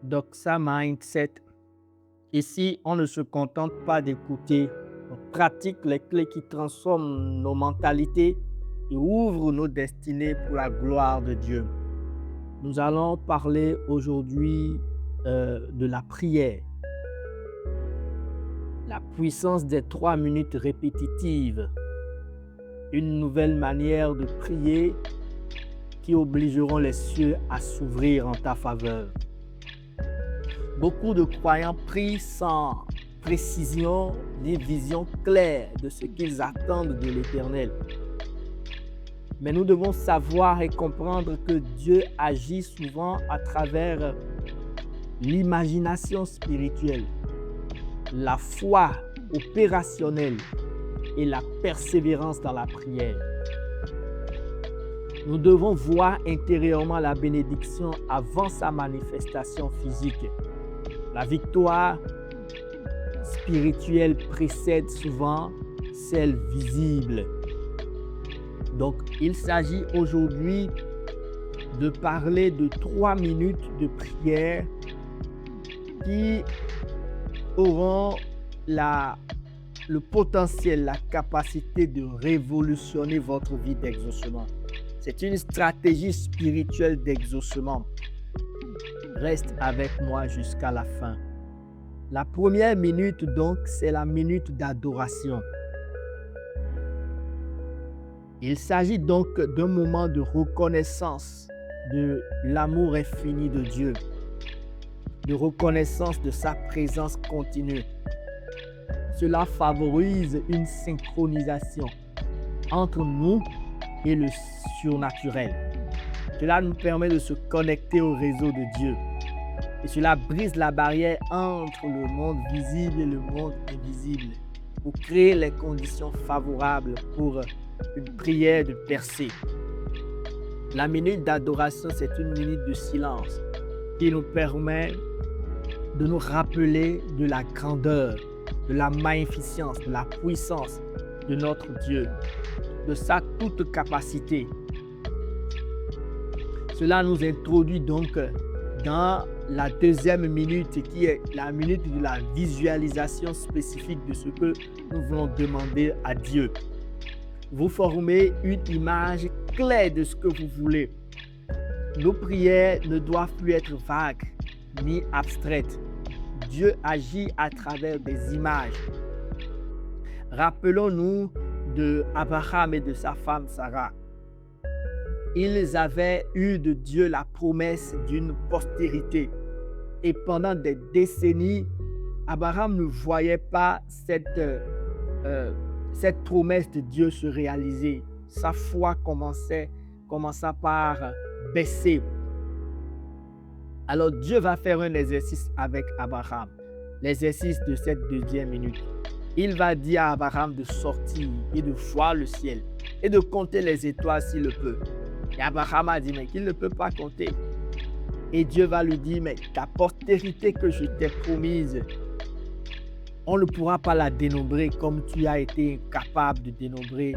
Doxa Mindset. Ici, on ne se contente pas d'écouter, on pratique les clés qui transforment nos mentalités et ouvrent nos destinées pour la gloire de Dieu. Nous allons parler aujourd'hui de la prière, la puissance des 3 minutes répétitives, une nouvelle manière de prier qui obligeront les cieux à s'ouvrir en ta faveur. Beaucoup de croyants prient sans précision ni vision claire de ce qu'ils attendent de l'Éternel. Mais nous devons savoir et comprendre que Dieu agit souvent à travers l'imagination spirituelle, la foi opérationnelle et la persévérance dans la prière. Nous devons voir intérieurement la bénédiction avant sa manifestation physique. La victoire spirituelle précède souvent celle visible. Donc, il s'agit aujourd'hui de parler de 3 minutes de prière qui auront le potentiel, la capacité de révolutionner votre vie d'exaucement. C'est une stratégie spirituelle d'exaucement. Reste avec moi jusqu'à la fin. La première minute, donc, c'est la minute d'adoration. Il s'agit donc d'un moment de reconnaissance de l'amour infini de Dieu, de reconnaissance de sa présence continue. Cela favorise une synchronisation entre nous et le surnaturel. Cela nous permet de se connecter au réseau de Dieu. Et cela brise la barrière entre le monde visible et le monde invisible pour créer les conditions favorables pour une prière de percée. La minute d'adoration, c'est une minute de silence qui nous permet de nous rappeler de la grandeur, de la magnificence, de la puissance de notre Dieu, de sa toute capacité. Cela nous introduit donc dans la deuxième minute qui est la minute de la visualisation spécifique de ce que nous voulons demander à Dieu. Vous formez une image claire de ce que vous voulez. Nos prières ne doivent plus être vagues ni abstraites. Dieu agit à travers des images. Rappelons-nous de Abraham et de sa femme Sarah. Ils avaient eu de Dieu la promesse d'une postérité. Et pendant des décennies, Abraham ne voyait pas cette promesse de Dieu se réaliser. Sa foi commença par baisser. Alors Dieu va faire un exercice avec Abraham, l'exercice de cette deuxième minute. Il va dire à Abraham de sortir et de voir le ciel et de compter les étoiles s'il le peut. Et Abraham a dit, mais qu'il ne peut pas compter. Et Dieu va lui dire, mais ta postérité que je t'ai promise, on ne pourra pas la dénombrer comme tu as été capable de dénombrer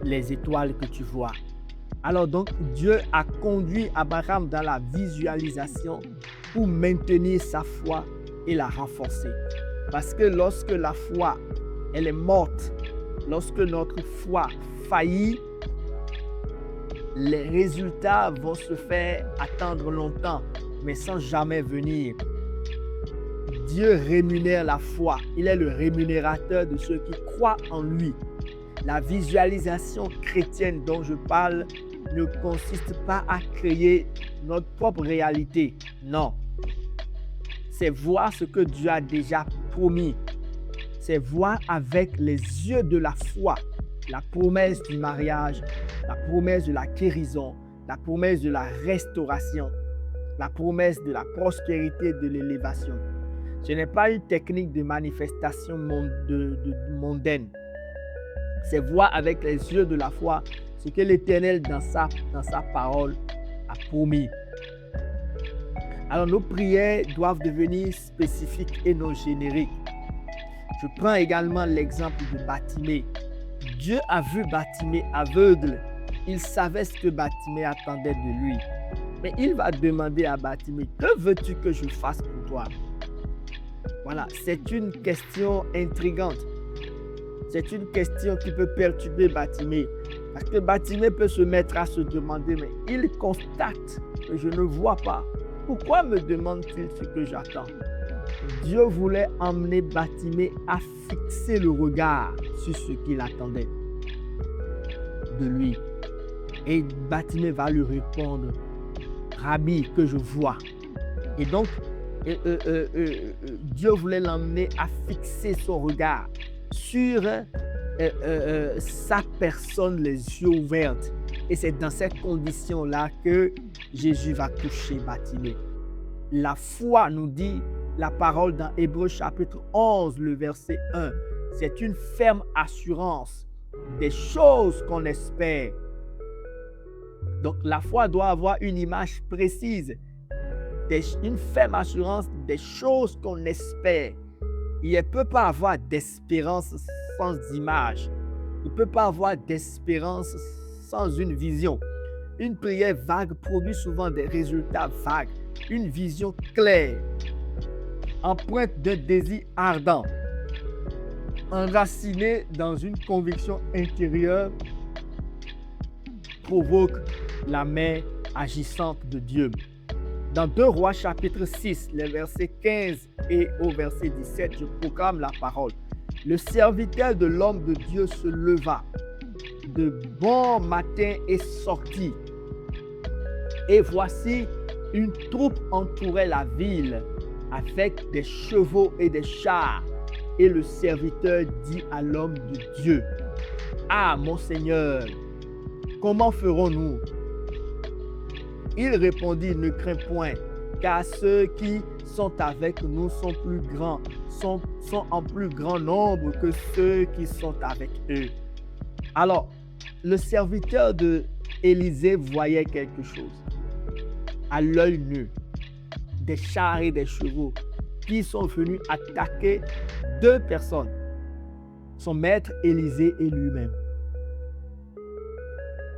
les étoiles que tu vois. Alors donc, Dieu a conduit Abraham dans la visualisation pour maintenir sa foi et la renforcer. Parce que lorsque la foi, elle est morte, lorsque notre foi faillit, les résultats vont se faire attendre longtemps, mais sans jamais venir. Dieu rémunère la foi. Il est le rémunérateur de ceux qui croient en lui. La visualisation chrétienne dont je parle ne consiste pas à créer notre propre réalité. Non. C'est voir ce que Dieu a déjà promis. C'est voir avec les yeux de la foi la promesse du mariage, la promesse de la guérison, la promesse de la restauration, la promesse de la prospérité, de l'élévation. Ce n'est pas une technique de manifestation mondaine. C'est voir avec les yeux de la foi ce que l'Éternel dans sa parole a promis. Alors nos prières doivent devenir spécifiques et non génériques. Je prends également l'exemple de Bartimée. Dieu a vu Bartimée aveugle. Il savait ce que Bartimée attendait de lui. Mais il va demander à Bartimée, que veux-tu que je fasse pour toi? Voilà, c'est une question intrigante. C'est une question qui peut perturber Bartimée. Parce que Bartimée peut se mettre à se demander, mais il constate que je ne vois pas. Pourquoi me demande-t-il ce que j'attends? Dieu voulait emmener Bartimée à fixer le regard sur ce qu'il attendait de lui. Et Bartimée va lui répondre, Rabbi, que je vois. Et donc, Dieu voulait l'emmener à fixer son regard sur sa personne, les yeux ouverts. Et c'est dans cette condition-là que Jésus va toucher Bartimée. La foi, nous dit la parole dans Hébreux chapitre 11, le verset 1. C'est une ferme assurance des choses qu'on espère. Donc la foi doit avoir une image précise, une ferme assurance des choses qu'on espère. Il ne peut pas avoir d'espérance sans image. Il ne peut pas avoir d'espérance sans une vision. Une prière vague produit souvent des résultats vagues. Une vision claire, empreinte d'un désir ardent, enracinée dans une conviction intérieure, provoque la main agissante de Dieu. Dans 2 Rois chapitre 6, les versets 15 et au verset 17, je proclame la parole. Le serviteur de l'homme de Dieu se leva de bon matin et sortit. Et voici, une troupe entourait la ville avec des chevaux et des chars. Et le serviteur dit à l'homme de Dieu, « Ah, mon Seigneur, comment ferons-nous » Il répondit, « Ne crains point, car ceux qui sont avec nous sont plus grands, sont en plus grand nombre que ceux qui sont avec eux. » Alors, le serviteur d'Élisée voyait quelque chose à l'œil nu, des chars et des chevaux qui sont venus attaquer 2 personnes, son maître Élisée et lui-même.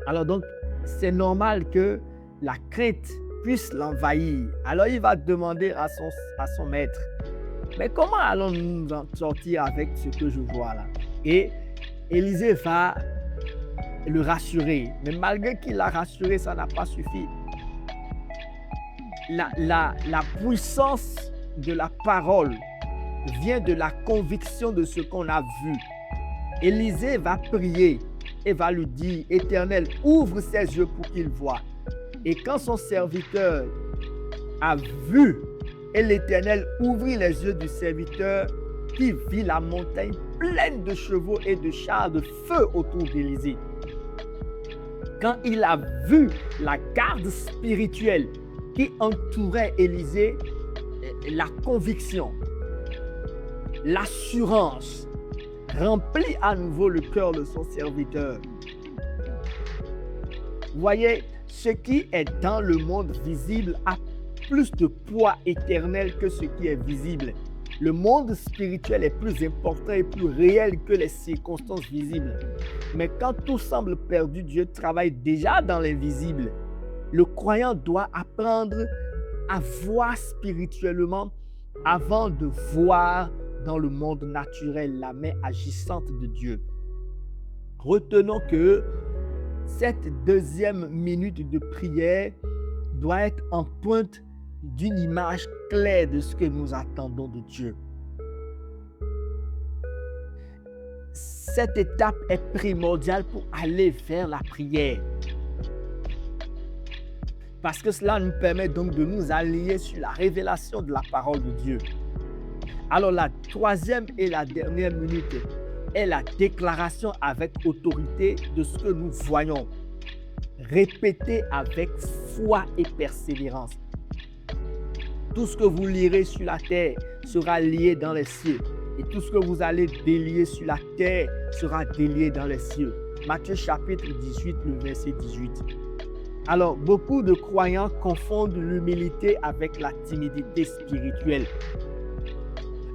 Alors donc, c'est normal que la crainte puisse l'envahir. Alors il va demander à son maître, mais comment allons-nous nous en sortir avec ce que je vois là? Et Élisée va le rassurer. Mais malgré qu'il l'a rassuré, ça n'a pas suffi. La puissance de la parole vient de la conviction de ce qu'on a vu. Élisée va prier et va lui dire, « Éternel, ouvre ses yeux pour qu'il voie. » Et quand son serviteur a vu, et l'Éternel ouvrit les yeux du serviteur qui vit la montagne pleine de chevaux et de chars de feu autour d'Élisée. Quand il a vu la garde spirituelle qui entourait Élisée, la conviction, l'assurance remplit à nouveau le cœur de son serviteur. Voyez, ce qui est dans le monde visible a plus de poids éternel que ce qui est visible. Le monde spirituel est plus important et plus réel que les circonstances visibles. Mais quand tout semble perdu, Dieu travaille déjà dans l'invisible. Le croyant doit apprendre à voir spirituellement avant de voir dans le monde naturel la main agissante de Dieu. Retenons que cette deuxième minute de prière doit être empreinte d'une image claire de ce que nous attendons de Dieu. Cette étape est primordiale pour aller vers la prière. Parce que cela nous permet donc de nous aligner sur la révélation de la parole de Dieu. Alors la troisième et la dernière minute est la déclaration avec autorité de ce que nous voyons. Répétez avec foi et persévérance. Tout ce que vous lirez sur la terre sera lié dans les cieux. Et tout ce que vous allez délier sur la terre sera délié dans les cieux. Matthieu chapitre 18, le verset 18. Alors, beaucoup de croyants confondent l'humilité avec la timidité spirituelle.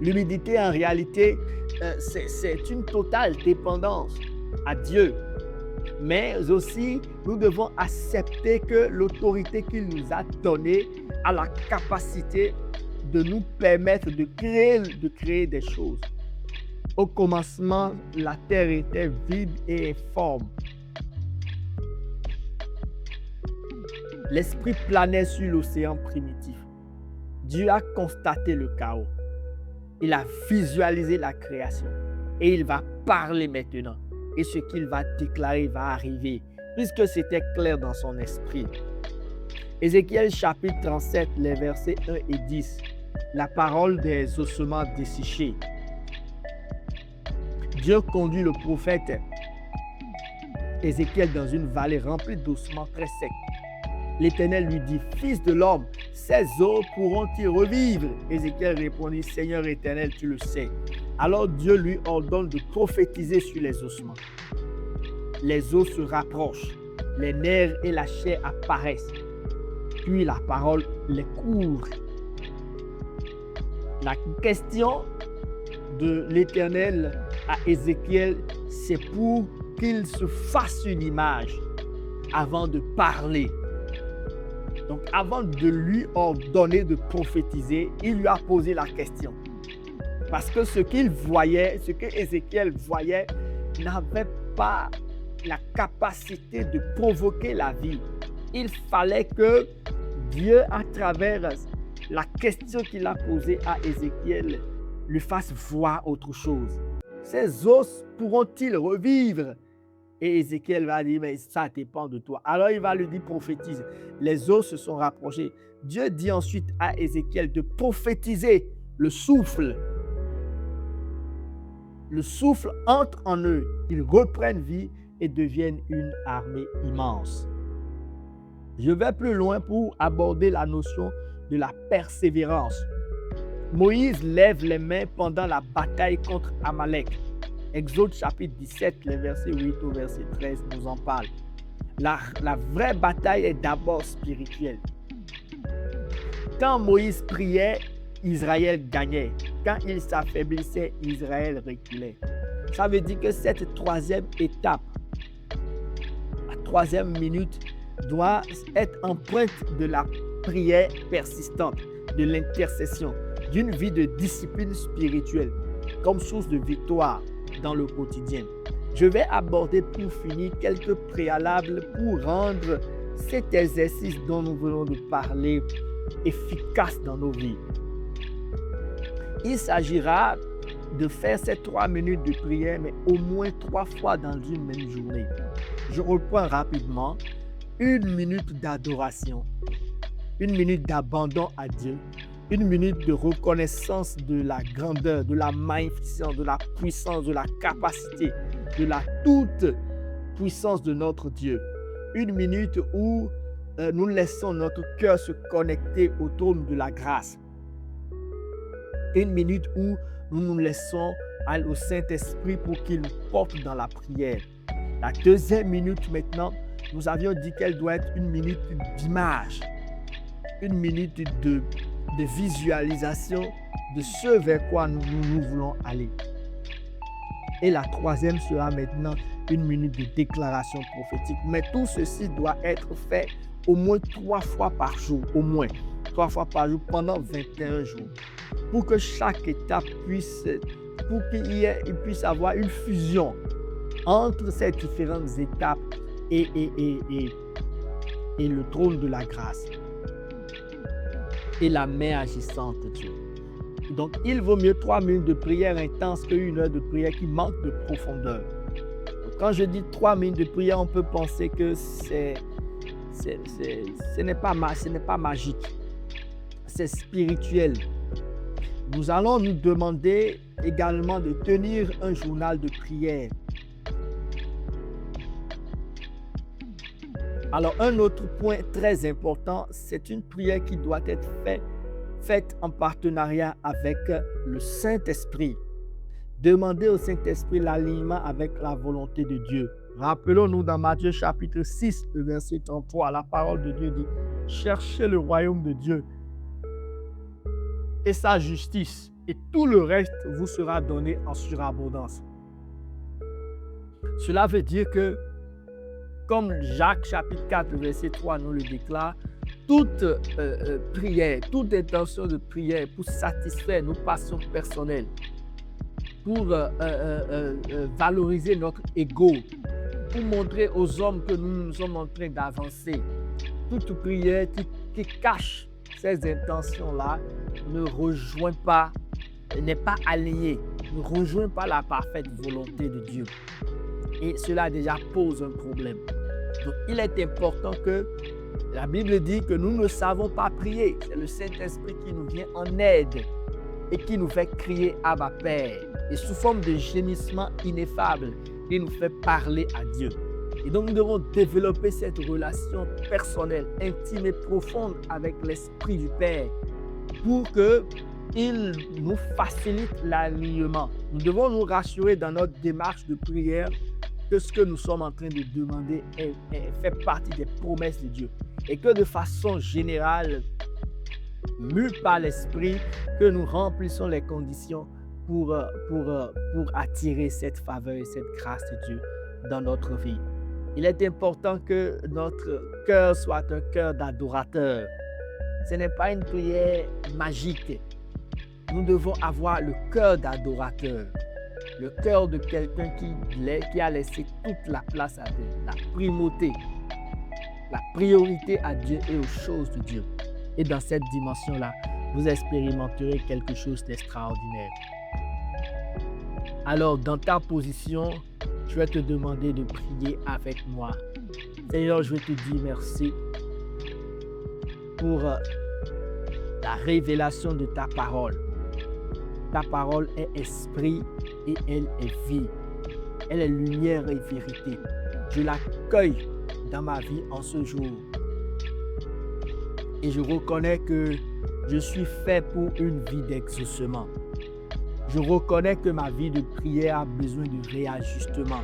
L'humilité, en réalité, c'est une totale dépendance à Dieu. Mais aussi, nous devons accepter que l'autorité qu'il nous a donnée a la capacité de nous permettre de créer des choses. Au commencement, la terre était vide et informe. L'esprit planait sur l'océan primitif. Dieu a constaté le chaos. Il a visualisé la création. Et il va parler maintenant. Et ce qu'il va déclarer va arriver, puisque c'était clair dans son esprit. Ézéchiel chapitre 37, les versets 1 et 10. La parole des ossements desséchés. Dieu conduit le prophète Ézéchiel dans une vallée remplie d'ossements très secs. L'Éternel lui dit, « Fils de l'homme, ces os pourront-ils revivre ?» Ézéchiel répondit, « Seigneur éternel, tu le sais. » Alors Dieu lui ordonne de prophétiser sur les ossements. Les os se rapprochent, les nerfs et la chair apparaissent. Puis la parole les couvre. La question de l'Éternel à Ézéchiel, c'est pour qu'il se fasse une image avant de parler. Donc, avant de lui ordonner de prophétiser, il lui a posé la question. Parce que ce qu'il voyait, ce que Ézéchiel voyait, n'avait pas la capacité de provoquer la vie. Il fallait que Dieu, à travers la question qu'il a posée à Ézéchiel, lui fasse voir autre chose. Ces os pourront-ils revivre? Et Ézéchiel va dire, mais ça dépend de toi. Alors il va lui dire, prophétise. Les os se sont rapprochés. Dieu dit ensuite à Ézéchiel de prophétiser le souffle. Le souffle entre en eux. Ils reprennent vie et deviennent une armée immense. Je vais plus loin pour aborder la notion de la persévérance. Moïse lève les mains pendant la bataille contre Amalek. Exode chapitre 17, les versets 8 au verset 13 nous en parle. La vraie bataille est d'abord spirituelle. Quand Moïse priait, Israël gagnait. Quand il s'affaiblissait, Israël reculait. Ça veut dire que cette troisième étape, la troisième minute, doit être empreinte de la prière persistante, de l'intercession, d'une vie de discipline spirituelle, comme source de victoire dans le quotidien. Je vais aborder pour finir quelques préalables pour rendre cet exercice dont nous venons de parler efficace dans nos vies. Il s'agira de faire ces 3 minutes de prière, mais au moins 3 fois dans une même journée. Je reprends rapidement. 1 minute d'adoration, 1 minute d'abandon à Dieu, 1 minute de reconnaissance de la grandeur, de la magnificence, de la puissance, de la capacité, de la toute puissance de notre Dieu. 1 minute où nous laissons notre cœur se connecter au trône de la grâce. 1 minute où nous nous laissons au Saint-Esprit pour qu'il nous porte dans la prière. La deuxième minute maintenant, nous avions dit qu'elle doit être 1 minute d'image, 1 minute de visualisation de ce vers quoi nous voulons aller. Et la troisième sera maintenant 1 minute de déclaration prophétique. Mais tout ceci doit être fait au moins 3 fois par jour, au moins 3 fois par jour pendant 21 jours. Pour que chaque étape puisse avoir une fusion entre ces différentes étapes et le trône de la grâce et la main agissante de Dieu. Donc, il vaut mieux 3 minutes de prière intense qu'une heure de prière qui manque de profondeur. Donc, quand je dis 3 minutes de prière, on peut penser que ce n'est pas magique, c'est spirituel. Nous allons nous demander également de tenir un journal de prière. Alors, un autre point très important, c'est une prière qui doit être faite en partenariat avec le Saint-Esprit. Demandez au Saint-Esprit l'alignement avec la volonté de Dieu. Rappelons-nous dans Matthieu chapitre 6, le verset 33, la parole de Dieu dit « Cherchez le royaume de Dieu et sa justice, et tout le reste vous sera donné en surabondance. » Cela veut dire que comme Jacques chapitre 4, verset 3 nous le déclare, toute prière, toute intention de prière pour satisfaire nos passions personnelles, pour valoriser notre ego, pour montrer aux hommes que nous sommes en train d'avancer. Toute prière qui cache ces intentions-là ne rejoint pas, n'est pas alignée, ne rejoint pas la parfaite volonté de Dieu. Et cela déjà pose un problème. Donc, il est important que la Bible dit que nous ne savons pas prier. C'est le Saint-Esprit qui nous vient en aide et qui nous fait crier Abba Père. Et sous forme de gémissement ineffable, il nous fait parler à Dieu. Et donc, nous devons développer cette relation personnelle, intime et profonde avec l'Esprit du Père pour qu'il nous facilite l'alignement. Nous devons nous rassurer dans notre démarche de prière que ce que nous sommes en train de demander fait partie des promesses de Dieu. Et que de façon générale, mus par l'Esprit, que nous remplissons les conditions pour attirer cette faveur et cette grâce de Dieu dans notre vie. Il est important que notre cœur soit un cœur d'adorateur. Ce n'est pas une prière magique. Nous devons avoir le cœur d'adorateur, le cœur de quelqu'un qui a laissé toute la place à Dieu, la primauté, la priorité à Dieu et aux choses de Dieu. Et dans cette dimension-là, vous expérimenterez quelque chose d'extraordinaire. Alors, dans ta position, je vais te demander de prier avec moi. Seigneur, je vais te dire merci pour la révélation de ta parole. Ta parole est esprit et elle est vie. Elle est lumière et vérité. Je l'accueille dans ma vie en ce jour. Et je reconnais que je suis fait pour une vie d'exaucement. Je reconnais que ma vie de prière a besoin de réajustement.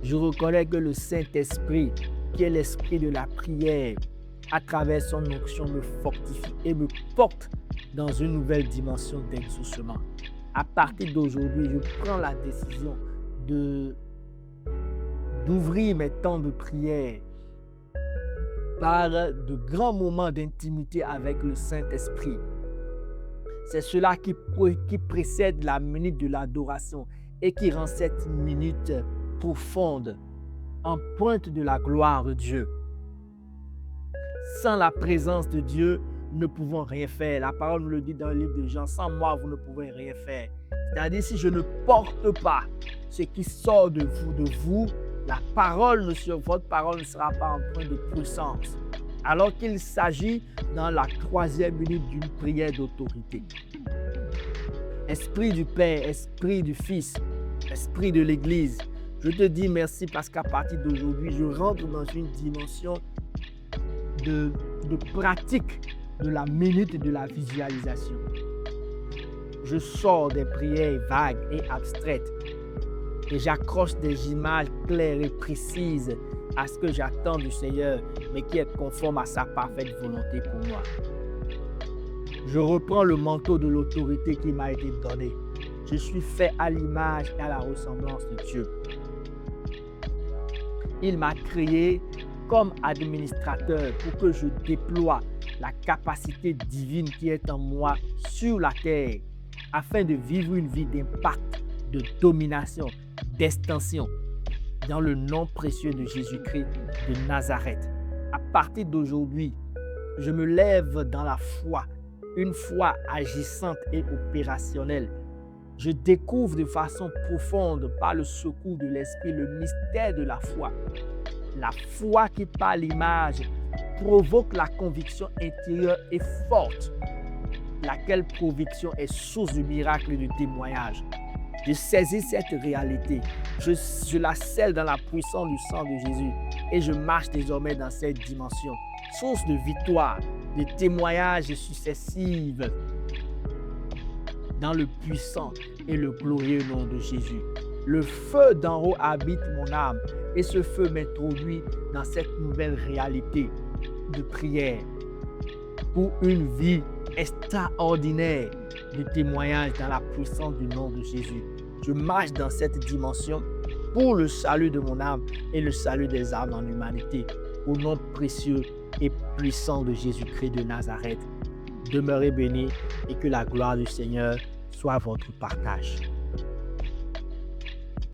Je reconnais que le Saint-Esprit, qui est l'esprit de la prière, à travers son onction, me fortifie et me porte dans une nouvelle dimension d'exaucement. À partir d'aujourd'hui, je prends la décision d'ouvrir mes temps de prière par de grands moments d'intimité avec le Saint-Esprit. C'est cela qui précède la minute de l'adoration et qui rend cette minute profonde, en pointe de la gloire de Dieu. Sans la présence de Dieu, nous ne pouvons rien faire. La parole nous le dit dans le livre de Jean, sans moi, vous ne pouvez rien faire. C'est-à-dire, si je ne porte pas ce qui sort de vous, votre parole ne sera pas empreinte de puissance. Alors qu'il s'agit dans la 3e minute d'une prière d'autorité. Esprit du Père, Esprit du Fils, Esprit de l'Église, je te dis merci parce qu'à partir d'aujourd'hui, je rentre dans une dimension de pratique de la minute de la visualisation. Je sors des prières vagues et abstraites et j'accroche des images claires et précises à ce que j'attends du Seigneur, mais qui est conforme à sa parfaite volonté pour moi. Je reprends le manteau de l'autorité qui m'a été donné. Je suis fait à l'image et à la ressemblance de Dieu. Il m'a créé comme administrateur pour que je déploie la capacité divine qui est en moi sur la terre afin de vivre une vie d'impact, de domination, d'extension dans le nom précieux de Jésus-Christ de Nazareth. À partir d'aujourd'hui, je me lève dans la foi, une foi agissante et opérationnelle. Je découvre de façon profonde par le secours de l'Esprit le mystère de la foi. La foi qui par l'image provoque la conviction intérieure et forte, laquelle conviction est source de miracle et de témoignage. Je saisis cette réalité, je la scelle dans la puissance du sang de Jésus et je marche désormais dans cette dimension, source de victoire, de témoignages successifs dans le puissant et le glorieux nom de Jésus. Le feu d'en haut habite mon âme et ce feu m'introduit dans cette nouvelle réalité de prière pour une vie extraordinaire de témoignage dans la puissance du nom de Jésus. Je marche dans cette dimension pour le salut de mon âme et le salut des âmes en humanité. Au nom précieux et puissant de Jésus-Christ de Nazareth, demeurez bénis et que la gloire du Seigneur soit votre partage.